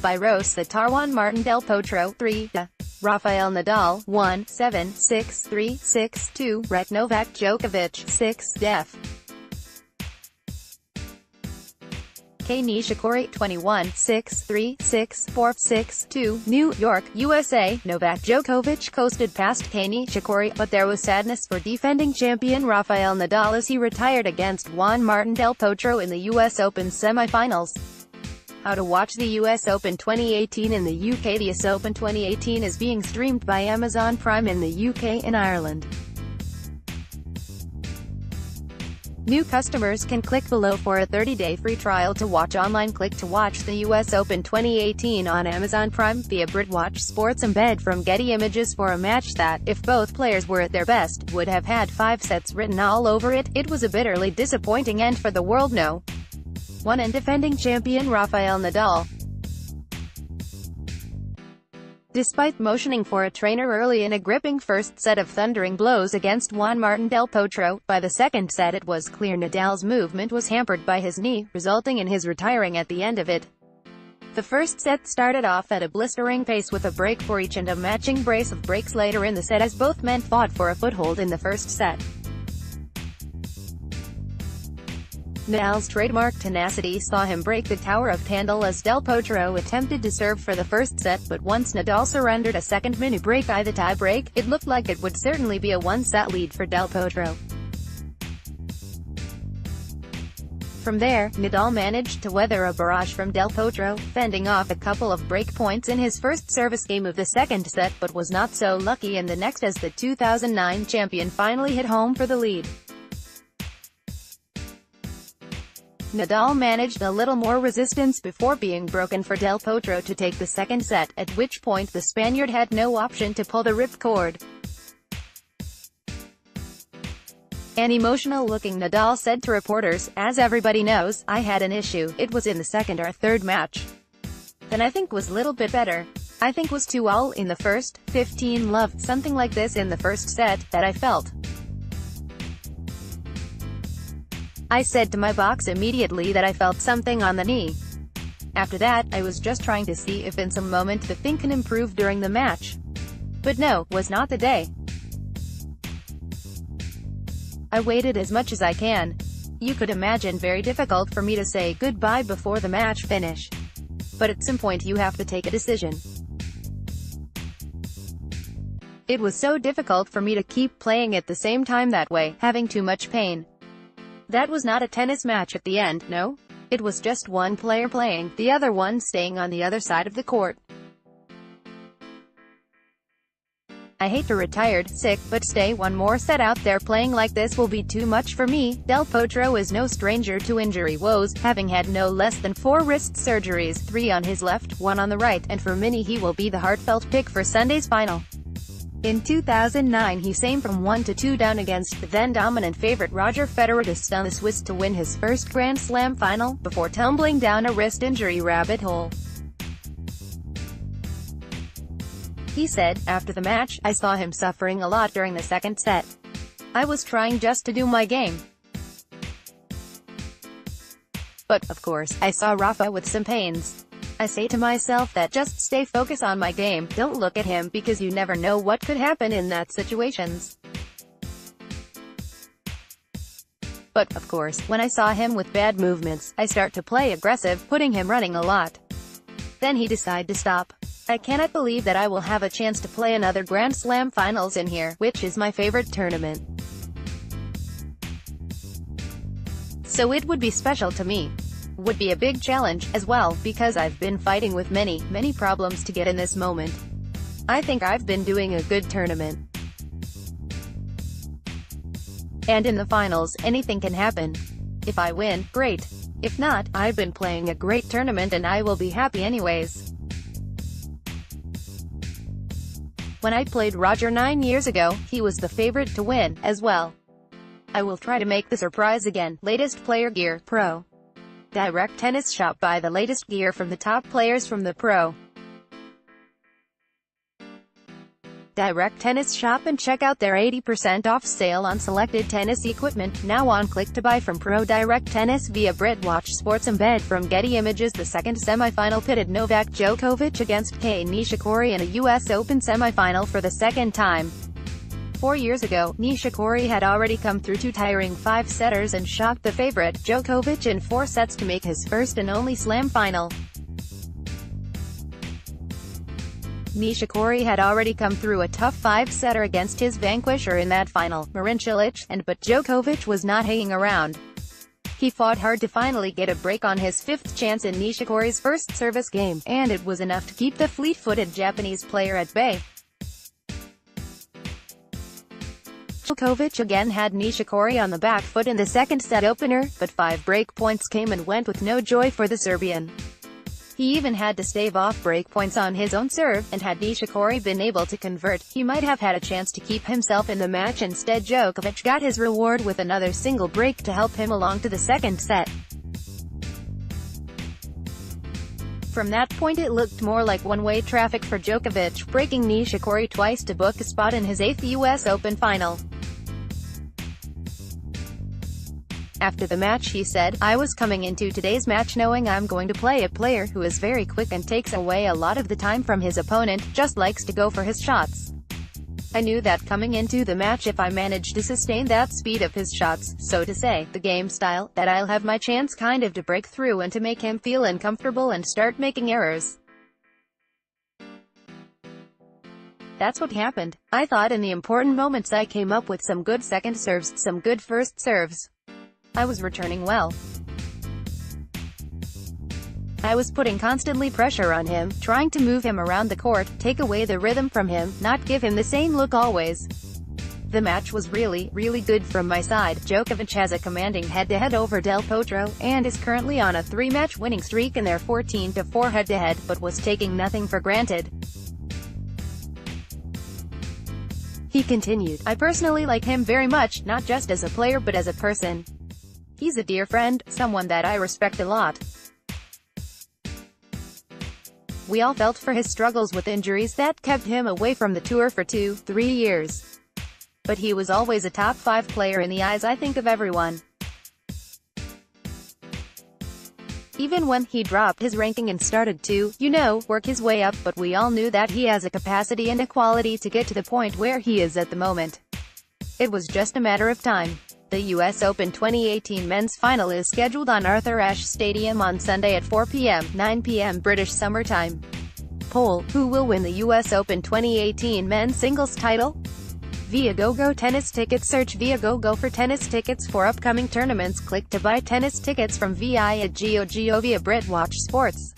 by Rosa Tarwan Martin del Potro 3. Rafael Nadal 1-7, 6-3, 6-2, Ret Novak Djokovic 6-def. Kei Nishikori 21, 6-3, 6-4, 6-2, New York, USA. Novak Djokovic coasted past Kei Nishikori, but there was sadness for defending champion Rafael Nadal as he retired against Juan Martin del Potro in the US Open semifinals. How to watch the US Open 2018 in the UK. The US Open 2018 is being streamed by Amazon Prime in the UK and Ireland. New customers can click below for a 30-day free trial to watch online. Click to watch the US Open 2018 on Amazon Prime via BritWatch Sports. Embed from Getty Images for a match that, if both players were at their best, would have had 5 sets written all over it. It was a bitterly disappointing end for the world no. 1 and defending champion Rafael Nadal. Despite motioning for a trainer early in a gripping first set of thundering blows against Juan Martin del Potro, by the second set it was clear Nadal's movement was hampered by his knee, resulting in his retiring at the end of it. The first set started off at a blistering pace with a break for each and a matching brace of breaks later in the set as both men fought for a foothold in the first set. Nadal's trademark tenacity saw him break the Tower of Tandil as Del Potro attempted to serve for the first set, but once Nadal surrendered a second mini break by the tie-break, it looked like it would certainly be a one-set lead for Del Potro. From there, Nadal managed to weather a barrage from Del Potro, fending off a couple of break points in his first service game of the second set, but was not so lucky in the next as the 2009 champion finally hit home for the lead. Nadal managed a little more resistance before being broken for Del Potro to take the second set, at which point the Spaniard had no option to pull the ripcord. An emotional-looking Nadal said to reporters, "As everybody knows, I had an issue. It was in the second or third match. Then I think was little bit better. I think was too all in the first, 15 love, something like this in the first set, that I felt. I said to my box immediately that I felt something on the knee. After that, I was just trying to see if in some moment the thing can improve during the match. But no, was not the day. I waited as much as I can. You could imagine very difficult for me to say goodbye before the match finish. But at some point you have to take a decision. It was so difficult for me to keep playing at the same time that way, having too much pain. That was not a tennis match at the end, no. It was just one player playing, the other one staying on the other side of the court. I hate to retire sick, but stay one more set out there playing like this will be too much for me." Del Potro is no stranger to injury woes, having had no less than 4 wrist surgeries, 3 on his left, 1 on the right, and for many he will be the heartfelt pick for Sunday's final. In 2009 he came from 1-2 down against the then-dominant favorite Roger Federer to stun the Swiss to win his first Grand Slam final, before tumbling down a wrist injury rabbit hole. He said, after the match, "I saw him suffering a lot during the second set. I was trying just to do my game. But, of course, I saw Rafa with some pains. I say to myself that just stay focused on my game, don't look at him, because you never know what could happen in that situations. But, of course, when I saw him with bad movements, I start to play aggressive, putting him running a lot. Then he decided to stop. I cannot believe that I will have a chance to play another Grand Slam finals in here, which is my favorite tournament. So it would be special to me. Would be a big challenge, as well, because I've been fighting with many problems to get in this moment. I think I've been doing a good tournament. And in the finals, anything can happen. If I win, great. If not, I've been playing a great tournament and I will be happy anyways. When I played Roger 9 years ago, he was the favorite to win, as well. I will try to make the surprise again." Latest Player Gear, Pro. Direct tennis shop. Buy the latest gear from the top players from the Pro. Direct Tennis Shop and check out their 80% off sale on selected tennis equipment, now on click to buy from Pro Direct Tennis via BritWatch Sports. Embed from Getty Images. The second semifinal pitted Novak Djokovic against Kei Nishikori in a US Open semifinal for the second time. 4 years ago, Nishikori had already come through two tiring five-setters and shocked the favorite, Djokovic, in 4 sets to make his first and only Slam final. Nishikori had already come through a tough 5-setter against his vanquisher in that final, Marin Cilic, but Djokovic was not hanging around. He fought hard to finally get a break on his 5th chance in Nishikori's first service game, and it was enough to keep the fleet-footed Japanese player at bay. Djokovic again had Nishikori on the back foot in the second set opener, but 5 break points came and went with no joy for the Serbian. He even had to stave off break points on his own serve, and had Nishikori been able to convert, he might have had a chance to keep himself in the match. Instead, Djokovic got his reward with another single break to help him along to the second set. From that point it looked more like one-way traffic for Djokovic, breaking Nishikori twice to book a spot in his 8th US Open final. After the match he said, "I was coming into today's match knowing I'm going to play a player who is very quick and takes away a lot of the time from his opponent, just likes to go for his shots. I knew that coming into the match if I managed to sustain that speed of his shots, so to say, the game style, that I'll have my chance kind of to break through and to make him feel uncomfortable and start making errors. That's what happened. I thought in the important moments I came up with some good second serves, some good first serves. I was returning well. I was putting constantly pressure on him, trying to move him around the court, take away the rhythm from him, not give him the same look always. The match was really good from my side." Djokovic has a commanding head-to-head over Del Potro, and is currently on a 3-match winning streak in their 14-4 head-to-head, but was taking nothing for granted. He continued, "I personally like him very much, not just as a player but as a person. He's a dear friend, someone that I respect a lot. We all felt for his struggles with injuries that kept him away from the tour for 2-3 years. But he was always a top 5 player in the eyes I think of everyone. Even when he dropped his ranking and started to, work his way up, but we all knew that he has a capacity and a quality to get to the point where he is at the moment. It was just a matter of time." The US Open 2018 men's final is scheduled on Arthur Ashe Stadium on Sunday at 4 p.m. 9 p.m. British Summer Time. Poll: who will win the US Open 2018 men's singles title? Viagogo Tennis Tickets. Search Viagogo for tennis tickets for upcoming tournaments. Click to buy tennis tickets from Viagogo via BritWatch Sports.